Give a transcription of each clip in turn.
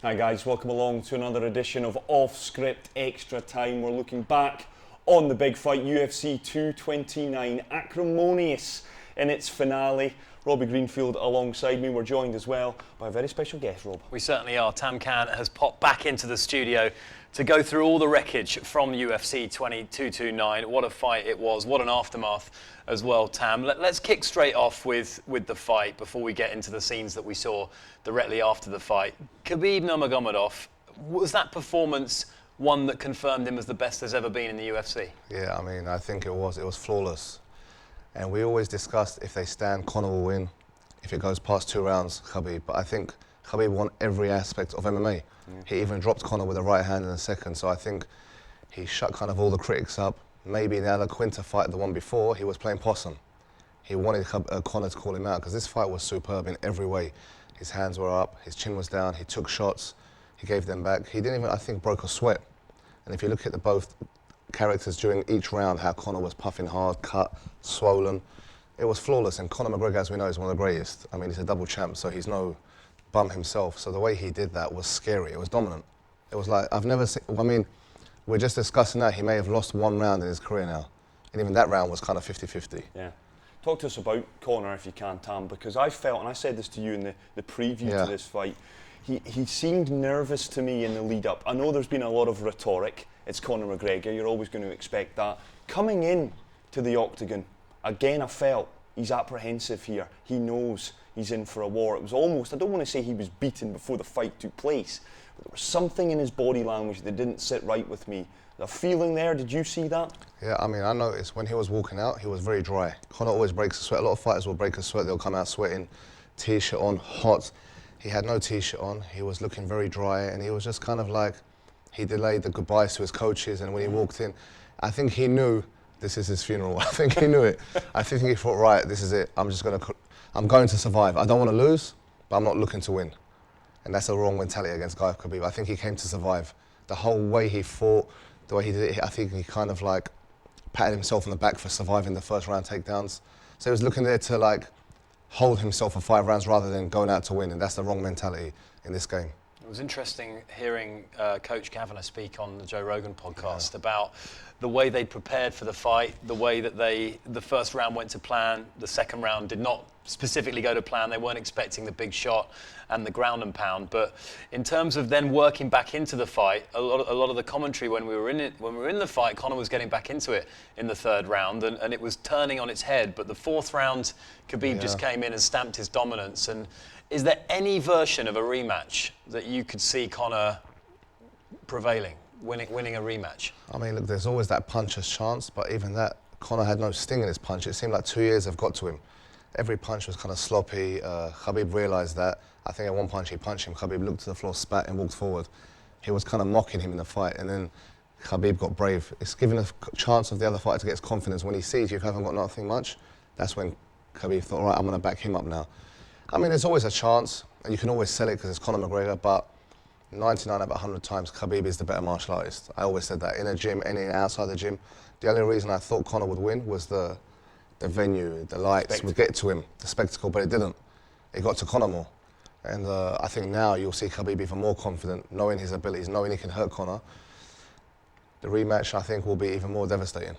Hi guys, welcome along to another edition of Off Script Extra Time. We're looking back on the big fight, UFC 229, acrimonious in its finale. Robbie Greenfield alongside me. We're joined as well by a very special guest, Rob. We certainly are. Tam Khan has popped back into the studio to go through all the wreckage from UFC 229. What a fight it was. What an aftermath as well, Tam. Let's kick straight off with the fight before we get into the scenes that we saw directly after the fight. Khabib Nurmagomedov, was that performance one that confirmed him as the best there's ever been in the UFC? Yeah, I mean, I think it was flawless. And we always discussed if they stand, Conor will win. If it goes past 2 rounds, Khabib. But I think Khabib won every aspect of MMA. Yeah. He even dropped Conor with a right hand in the second. So I think he shut kind of all the critics up. Maybe in the other Quinta fight, the one before, he was playing possum. He wanted Conor to call him out because this fight was superb in every way. His hands were up, his chin was down, he took shots, he gave them back. He didn't even, I think, broke a sweat. And if you look at the both characters during each round, how Conor was puffing hard, cut, swollen. It was flawless, and Conor McGregor, as we know, is one of the greatest. I mean, he's a double champ, so he's no bum himself. So the way he did that was scary. It was dominant. It was like, I've never seen, I mean, we're just discussing that. He may have lost 1 round in his career now. And even that round was kind of 50-50. Yeah. Talk to us about Conor, if you can, Tam, because I felt, and I said this to you in the preview to this fight, he seemed nervous to me in the lead-up. I know there's been a lot of rhetoric. It's Conor McGregor, you're always going to expect that. Coming in to the octagon, again I felt he's apprehensive here. He knows he's in for a war. It was almost, I don't want to say he was beaten before the fight took place, but there was something in his body language that didn't sit right with me. The feeling there, did you see that? Yeah, I mean, I noticed when he was walking out, he was very dry. Conor always breaks a sweat. A lot of fighters will break a sweat, they'll come out sweating, t-shirt on, hot. He had no t-shirt on, he was looking very dry, and he was just kind of like, he delayed the goodbyes to his coaches, and when he walked in, I think he knew this is his funeral. I think he knew it. I think he thought, right, this is it. I'm going to survive. I don't want to lose, but I'm not looking to win. And that's a wrong mentality against Guy Khabib. I think he came to survive. The whole way he fought, the way he did it, I think he kind of like patted himself on the back for surviving the first round takedowns. So he was looking there to like hold himself for 5 rounds rather than going out to win, and that's the wrong mentality in this game. It was interesting hearing Coach Kavanagh speak on the Joe Rogan podcast about the way they prepared for the fight, the way that the first round went to plan, the second round did not specifically go to plan. They weren't expecting the big shot and the ground and pound. But in terms of then working back into the fight, a lot of the commentary when we were in the fight, Conor was getting back into it in the 3rd round, and it was turning on its head. But the 4th round, Khabib just came in and stamped his dominance. And is there any version of a rematch that you could see Conor prevailing, winning a rematch? I mean, look, there's always that puncher's chance, but even that, Conor had no sting in his punch. It seemed like 2 years have got to him. Every punch was kind of sloppy. Khabib realised that. I think at one punch he punched him. Khabib looked to the floor, spat, and walked forward. He was kind of mocking him in the fight, and then Khabib got brave. It's given a chance of the other fighter to get his confidence. When he sees you haven't got nothing much, that's when Khabib thought, all right, I'm going to back him up now. I mean, there's always a chance, and you can always sell it because it's Conor McGregor, but 99 out of 100 times, Khabib is the better martial artist. I always said that, in a gym, any outside the gym. The only reason I thought Conor would win was the venue, the lights would get to him, the spectacle, but it didn't. It got to Conor more. And I think now you'll see Khabib even more confident, knowing his abilities, knowing he can hurt Conor. The rematch, I think, will be even more devastating.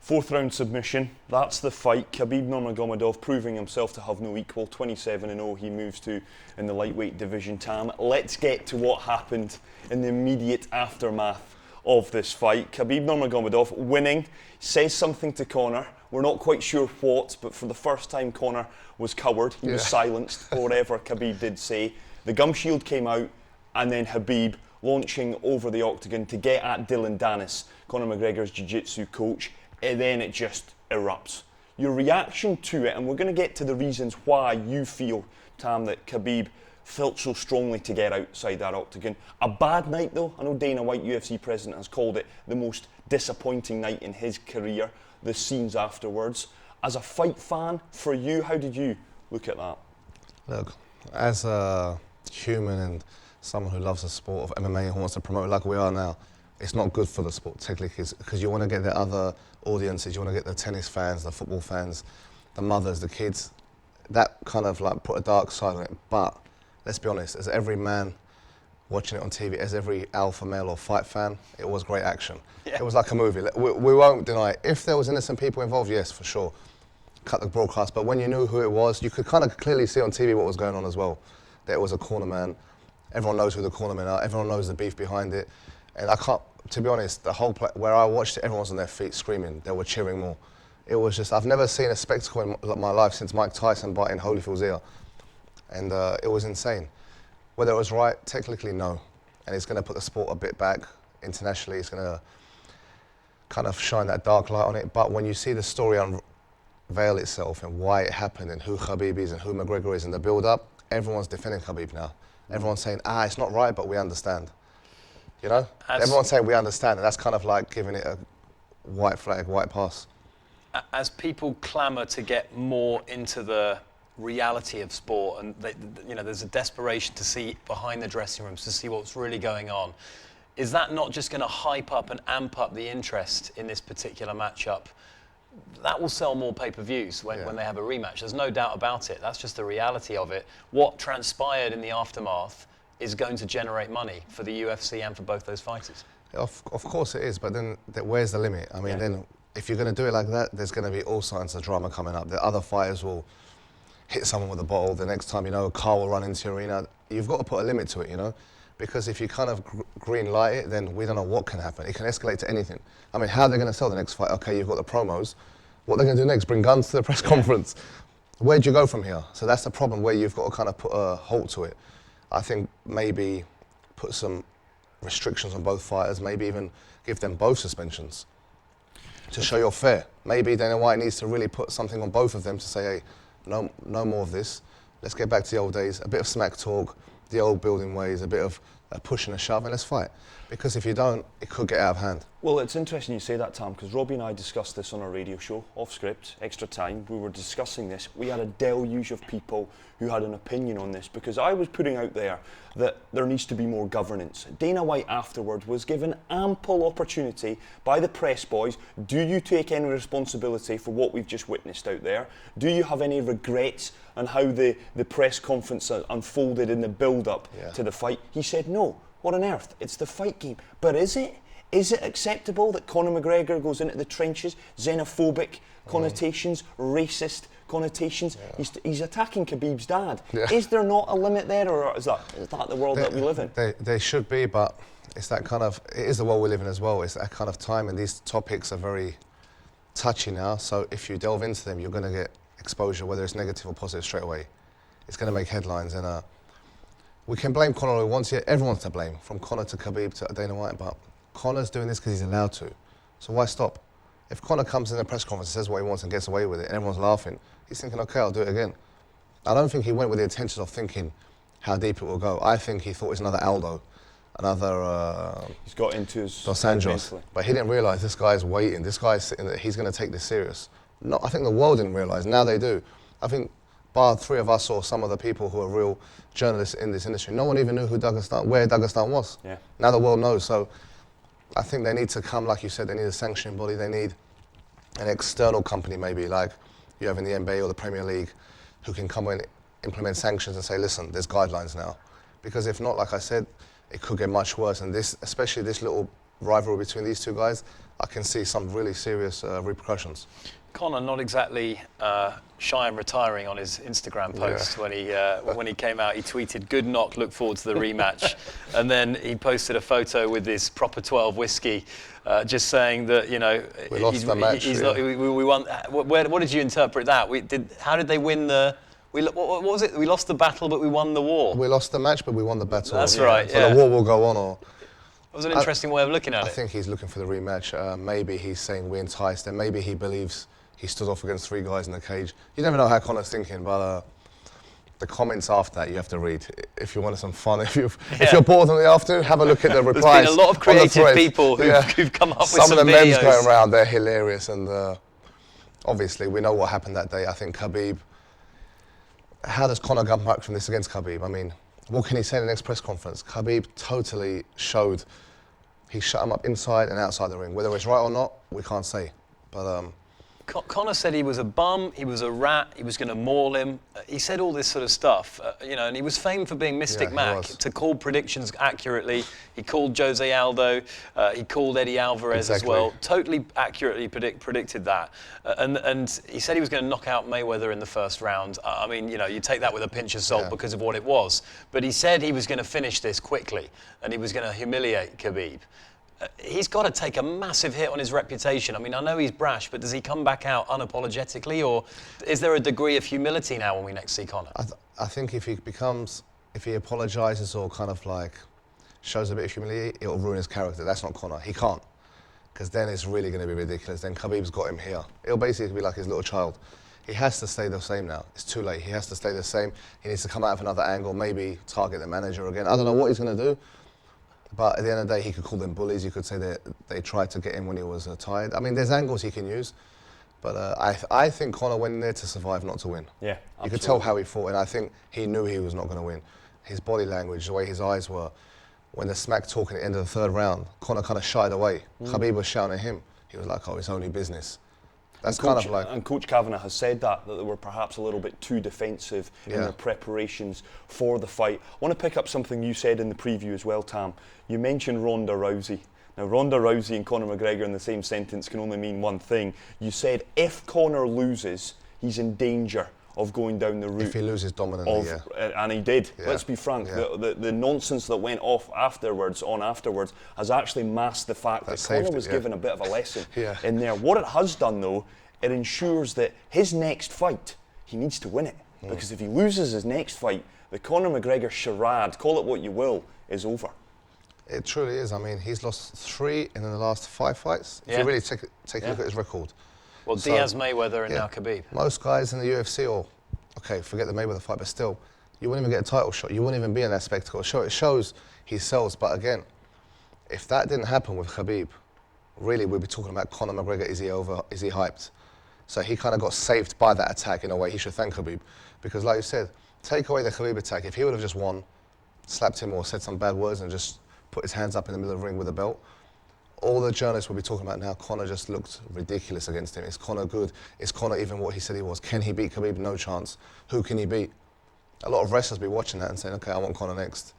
4th round submission, that's the fight. Khabib Nurmagomedov proving himself to have no equal, 27-0 he moves to in the lightweight division. Tam, let's get to what happened in the immediate aftermath of this fight. Khabib Nurmagomedov winning, says something to Conor. We're not quite sure what, but for the first time Conor was cowered. He was silenced for whatever Khabib did say. The gum shield came out, and then Khabib launching over the octagon to get at Dylan Dennis, Conor McGregor's jiu-jitsu coach. And then it just erupts. Your reaction to it, and we're going to get to the reasons why you feel, Tam, that Khabib felt so strongly to get outside that octagon. A bad night though. I know Dana White, UFC president, has called it the most disappointing night in his career, the scenes afterwards. As a fight fan, for you, how did you look at that? Look, as a human and someone who loves the sport of MMA and who wants to promote it like we are now, it's not good for the sport technically because you want to get the other audiences, you want to get the tennis fans, the football fans, the mothers, the kids. That kind of like put a dark side on it. But let's be honest, as every man watching it on TV, as every alpha male or fight fan, it was great action. Yeah. It was like a movie. We won't deny it. If there was innocent people involved, yes, for sure. Cut the broadcast, but when you knew who it was, you could kind of clearly see on TV what was going on as well. That it was a corner man. Everyone knows who the corner men are. Everyone knows the beef behind it. And I can't, to be honest, the whole where I watched it, everyone was on their feet screaming. They were cheering more. It was just, I've never seen a spectacle in my life since Mike Tyson biting Holyfield's ear. And it was insane. Whether it was right, technically no. And it's going to put the sport a bit back internationally. It's going to kind of shine that dark light on it. But when you see the story unveil itself and why it happened and who Khabib is and who McGregor is in the build-up, everyone's defending Khabib now. Everyone's saying, it's not right, but we understand. You know? Everyone's saying we understand, and that's kind of like giving it a white flag, white pass. As people clamour to get more into the reality of sport, and there's a desperation to see behind the dressing rooms, to see what's really going on, is that not just going to hype up and amp up the interest in this particular matchup? That will sell more pay-per-views when they have a rematch. There's no doubt about it. That's just the reality of it. What transpired in the aftermath is going to generate money for the UFC and for both those fighters. Of course it is, but then where's the limit? I mean, then if you're going to do it like that, there's going to be all kinds of drama coming up. The other fighters will hit someone with a bottle. The next time, a car will run into your arena. You've got to put a limit to it, because if you kind of green light it, then we don't know what can happen. It can escalate to anything. I mean, how are they going to sell the next fight? Okay, you've got the promos. What are they going to do next? Bring guns to the press conference? Where do you go from here? So that's the problem, where you've got to kind of put a halt to it. I think maybe put some restrictions on both fighters, maybe even give them both suspensions to show you're fair. Maybe Dana White needs to really put something on both of them to say, hey, no more of this. Let's get back to the old days, a bit of smack talk, the old building ways, a bit of a push and a shove, and let's fight. Because if you don't, it could get out of hand. Well, it's interesting you say that, Tam, because Robbie and I discussed this on our radio show, off script, extra time. We were discussing this. We had a deluge of people who had an opinion on this, because I was putting out there that there needs to be more governance. Dana White afterwards was given ample opportunity by the press boys. Do you take any responsibility for what we've just witnessed out there? Do you have any regrets on how the press conference unfolded in the build-up to the fight? He said no. What on earth? It's the fight game. But is it? Is it acceptable that Conor McGregor goes into the trenches, xenophobic connotations, racist connotations? He's attacking Khabib's dad. Is there not a limit there, or is that the world that we live in? They should be, but it's that kind of, it is the world we live in as well. It's that kind of time, and these topics are very touchy now. So if you delve into them, you're going to get exposure, whether it's negative or positive, straight away. It's going to make headlines, and we can blame Conor all we want. Everyone's to blame, from Conor to Khabib to Dana White, but Conor's doing this because he's allowed to. So why stop? If Conor comes in a press conference and says what he wants and gets away with it, and everyone's laughing, he's thinking, okay, I'll do it again. I don't think he went with the intention of thinking how deep it will go. I think he thought it's another Aldo, another he's got into his Dos Anjos, but he didn't realise this guy's waiting. This guy's sitting there, he's going to take this serious. No, I think the world didn't realise. Now they do. I think bar three of us or some of the people who are real journalists in this industry, no one even knew where Dagestan was. Now the world knows. So I think they need to come, like you said, they need a sanctioning body. They need an external company, maybe like you have in the NBA or the Premier League, who can come in, implement sanctions and say, listen, there's guidelines now. Because if not, like I said, it could get much worse. And this, especially this little rivalry between these two guys, I can see some really serious repercussions. Conor not exactly shy and retiring on his Instagram post when he came out. He tweeted, "Good knock, look forward to the rematch," and then he posted a photo with his proper 12 whiskey, just saying that we lost the match. We won. What did you interpret that? How did they win the? What was it? We lost the battle, but we won the war. We lost the match, but we won the battle. That's right. So the war will go on, or. It was an interesting way of looking at it. I think he's looking for the rematch. Maybe he's saying we enticed them. Maybe he believes he stood off against three guys in the cage. You never know how Conor's thinking, but the comments after that you have to read. If you wanted some fun, if you're bored on the afternoon, have a look at the replies. There's been a lot of creative people who've come up with some videos. Some of the memes going around, they're hilarious, and obviously we know what happened that day. I think Khabib, how does Conor come back from this against Khabib? I mean, what can he say in the next press conference? Khabib totally showed he shut him up inside and outside the ring. Whether it's right or not, we can't say. But Conor said he was a bum, he was a rat, he was going to maul him. He said all this sort of stuff, you know, and he was famed for being Mystic Mac, to call predictions accurately. He called Jose Aldo, he called Eddie Alvarez as well. Totally accurately predicted that. And he said he was going to knock out Mayweather in the first round. I mean, you know, you take that with a pinch of salt because of what it was. But he said he was going to finish this quickly, and he was going to humiliate Khabib. He's got to take a massive hit on his reputation. I mean, I know he's brash, but does he come back out unapologetically, or is there a degree of humility now when we next see Conor? I think if he apologises or kind of like shows a bit of humility, it'll ruin his character. That's not Conor. He can't, because then it's really going to be ridiculous. Then Khabib's got him here. It'll basically be like his little child. He has to stay the same now. It's too late. He has to stay the same. He needs to come out of another angle, maybe target the manager again. I don't know what he's going to do. But at the end of the day, he could call them bullies. You could say that they tried to get him when he was tired. I mean, there's angles he can use. But I think Conor went in there to survive, not to win. Yeah, absolutely. You could tell how he fought, and I think he knew he was not going to win. His body language, the way his eyes were, when the smack talk at the end of the third round, Conor kind of shied away. Khabib was shouting at him. He was like, oh, it's only business. That's kind of like... And Coach Kavanagh has said that they were perhaps a little bit too defensive in their preparations for the fight. I want to pick up something you said in the preview as well, Tam. You mentioned Ronda Rousey. Now, Ronda Rousey and Conor McGregor in the same sentence can only mean one thing. You said if Conor loses, he's in danger of going down the route. If he loses dominantly, and he did. Let's be frank. The nonsense that went off afterwards has actually masked the fact that Conor was given a bit of a lesson in there. What it has done, though, it ensures that his next fight, he needs to win it. Because if he loses his next fight, the Conor McGregor charade, call it what you will, is over. It truly is. I mean, he's lost 3 in the last 5 fights. If you really take a look at his record. Well, so, Diaz, Mayweather, and now Khabib. Most guys in the UFC, or, okay, forget the Mayweather fight, but still, you wouldn't even get a title shot. You wouldn't even be in that spectacle show. It shows he sells. But again, if that didn't happen with Khabib, really, we'd be talking about Conor McGregor. Is he over? Is he hyped? So he kind of got saved by that attack in a way. He should thank Khabib. Because like you said, take away the Khabib attack. If he would have just won, slapped him or said some bad words and just put his hands up in the middle of the ring with a belt, all the journalists will be talking about now, Conor just looked ridiculous against him. Is Conor good? Is Conor even what he said he was? Can he beat Khabib? No chance. Who can he beat? A lot of wrestlers will be watching that and saying, okay, I want Conor next.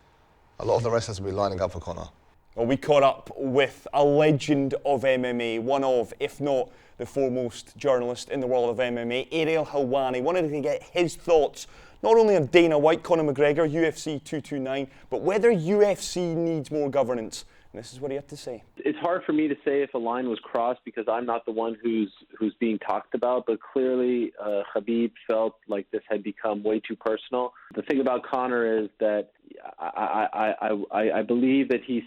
A lot of the wrestlers will be lining up for Conor. Well, we caught up with a legend of MMA, one of, if not the foremost journalist in the world of MMA, Ariel Helwani. Wanted to get his thoughts not only on Dana White, Conor McGregor, UFC 229, but whether UFC needs more governance. And this is what he had to say. It's hard for me to say if a line was crossed because I'm not the one who's being talked about, but clearly Khabib felt like this had become way too personal. The thing about Conor is that I believe that he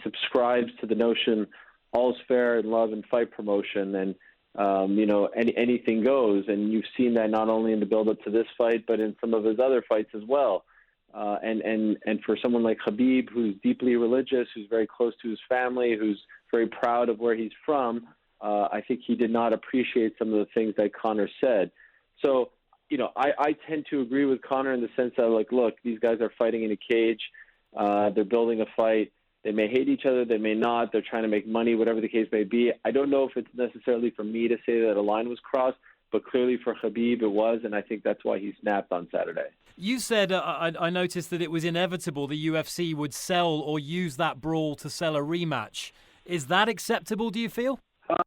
subscribes to the notion all's fair in love and fight promotion, and anything goes. And you've seen that not only in the build-up to this fight, but in some of his other fights as well. And for someone like Khabib, who's deeply religious, who's very close to his family, who's very proud of where he's from, I think he did not appreciate some of the things that Conor said. So, I tend to agree with Conor in the sense that, like, look, these guys are fighting in a cage. They're building a fight. They may hate each other. They may not. They're trying to make money, whatever the case may be. I don't know if it's necessarily for me to say that a line was crossed, but clearly for Khabib it was, and I think that's why he snapped on Saturday. You said, I noticed that it was inevitable the UFC would sell or use that brawl to sell a rematch. Is that acceptable, do you feel?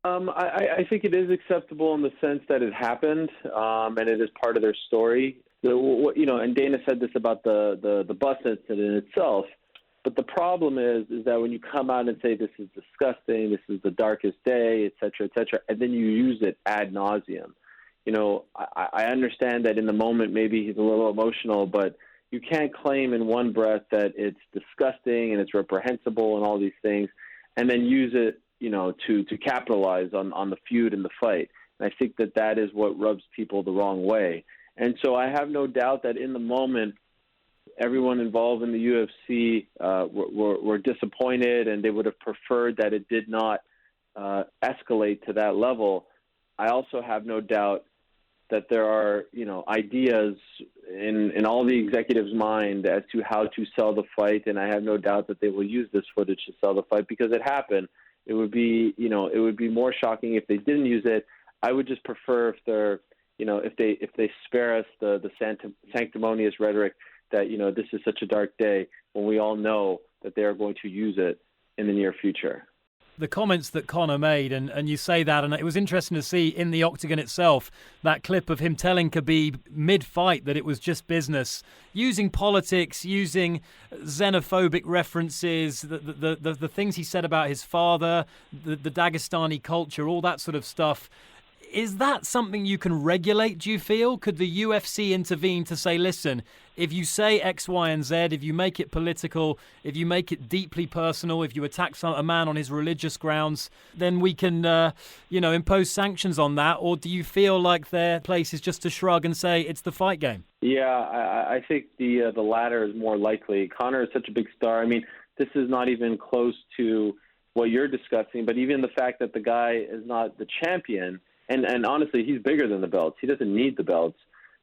I think it is acceptable in the sense that it happened, and it is part of their story. And Dana said this about the bus incident itself. But the problem is that when you come out and say this is disgusting, this is the darkest day, et cetera, and then you use it ad nauseum. I understand that in the moment maybe he's a little emotional, but you can't claim in one breath that it's disgusting and it's reprehensible and all these things, and then use it, to capitalize on the feud and the fight. And I think that is what rubs people the wrong way. And so I have no doubt that in the moment, everyone involved in the UFC were disappointed, and they would have preferred that it did not escalate to that level. I also have no doubt that there are, ideas in all the executives' mind as to how to sell the fight, and I have no doubt that they will use this footage to sell the fight because it happened. It would be, it would be more shocking if they didn't use it. I would just prefer if they're, if they spare us the sanctimonious rhetoric that, this is such a dark day, when we all know that they are going to use it in the near future. The comments that Conor made, and you say that, and it was interesting to see in the octagon itself, that clip of him telling Khabib mid-fight that it was just business, using politics, using xenophobic references, the things he said about his father, the Dagestani culture, all that sort of stuff. Is that something you can regulate, do you feel? Could the UFC intervene to say, listen, if you say X, Y, and Z, if you make it political, if you make it deeply personal, if you attack a man on his religious grounds, then we can, impose sanctions on that? Or do you feel like their place is just to shrug and say it's the fight game? Yeah, I think the latter is more likely. Conor is such a big star. I mean, this is not even close to what you're discussing, but even the fact that the guy is not the champion, and honestly, he's bigger than the belts. He doesn't need the belts,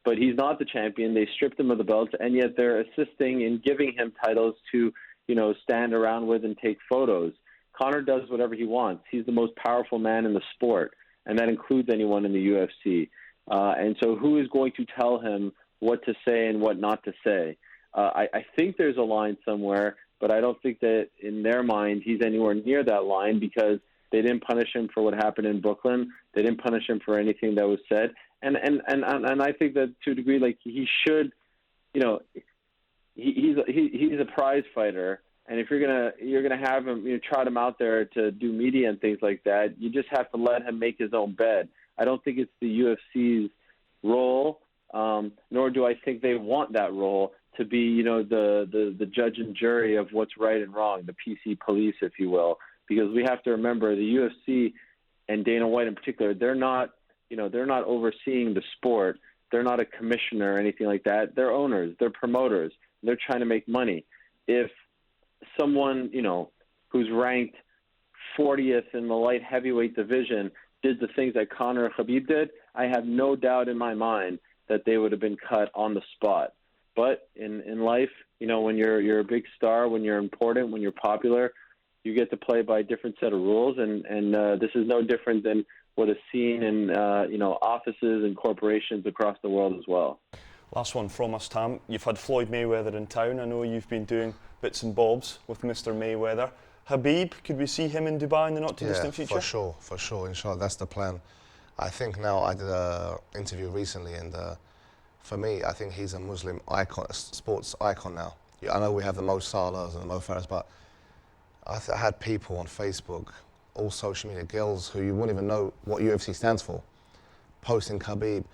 but he's not the champion. They stripped him of the belts, and yet they're assisting in giving him titles to, stand around with and take photos. Conor does whatever he wants. He's the most powerful man in the sport, and that includes anyone in the UFC. And so who is going to tell him what to say and what not to say? I think there's a line somewhere, but I don't think that in their mind he's anywhere near that line, because they didn't punish him for what happened in Brooklyn. They didn't punish him for anything that was said. And I think that to a degree, like, he should, he's a prize fighter. And if you're gonna have him, trot him out there to do media and things like that, you just have to let him make his own bed. I don't think it's the UFC's role, nor do I think they want that role to be, the judge and jury of what's right and wrong, the PC police, if you will. Because we have to remember, the UFC and Dana White in particular, they're not overseeing the sport. They're not a commissioner or anything like that. They're owners. They're promoters. They're trying to make money. If someone, who's ranked 40th in the light heavyweight division did the things that Conor and Khabib did, I have no doubt in my mind that they would have been cut on the spot. But in life, when you're a big star, when you're important, when you're popular, you get to play by a different set of rules, and this is no different than what is seen in offices and corporations across the world as well. Last one from us, Tam. You've had Floyd Mayweather in town. I know you've been doing bits and bobs with Mr. Mayweather. Khabib, could we see him in Dubai in the not-too-distant future? For sure, inshallah, that's the plan. I think now, I did an interview recently, and for me, I think he's a Muslim icon, a sports icon now. Yeah, I know we have the Mo Salahs and the Mo Farahs, but I had people on Facebook, all social media, girls who you wouldn't even know what UFC stands for, posting Khabib.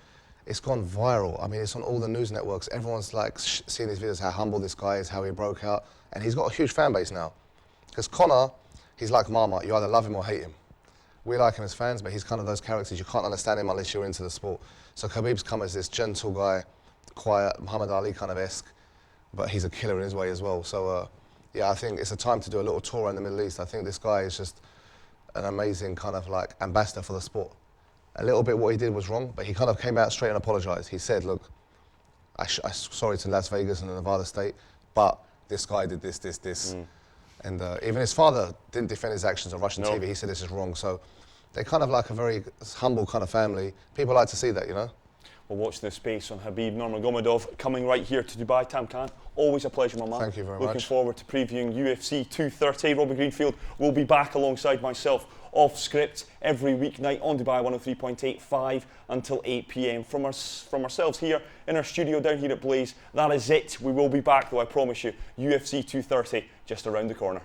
It's gone viral. I mean, it's on all the news networks. Everyone's like seeing these videos, how humble this guy is, how he broke out. And he's got a huge fan base now. Because Conor, he's like Marmite. You either love him or hate him. We like him as fans, but he's kind of those characters. You can't understand him unless you're into the sport. So Khabib's come as this gentle guy, quiet, Muhammad Ali kind of esque, but he's a killer in his way as well. So, yeah, I think it's a time to do a little tour in the Middle East. I think this guy is just an amazing kind of like ambassador for the sport. A little bit what he did was wrong, but he kind of came out straight and apologized. He said, look, I'm sorry to Las Vegas and the Nevada State, but this guy did this. And even his father didn't defend his actions on Russian TV. He said this is wrong. So they're kind of like a very humble kind of family. People like to see that, We'll watch this space on Khabib Nurmagomedov coming right here to Dubai. Tam Khan, always a pleasure, my man. Thank you very much. Looking forward to previewing UFC 230. Robbie Greenfield will be back alongside myself off script every weeknight on Dubai 103.85 until 8 p.m. From ourselves here in our studio down here at Blaze. That is it. We will be back, though, I promise you. UFC 230 just around the corner.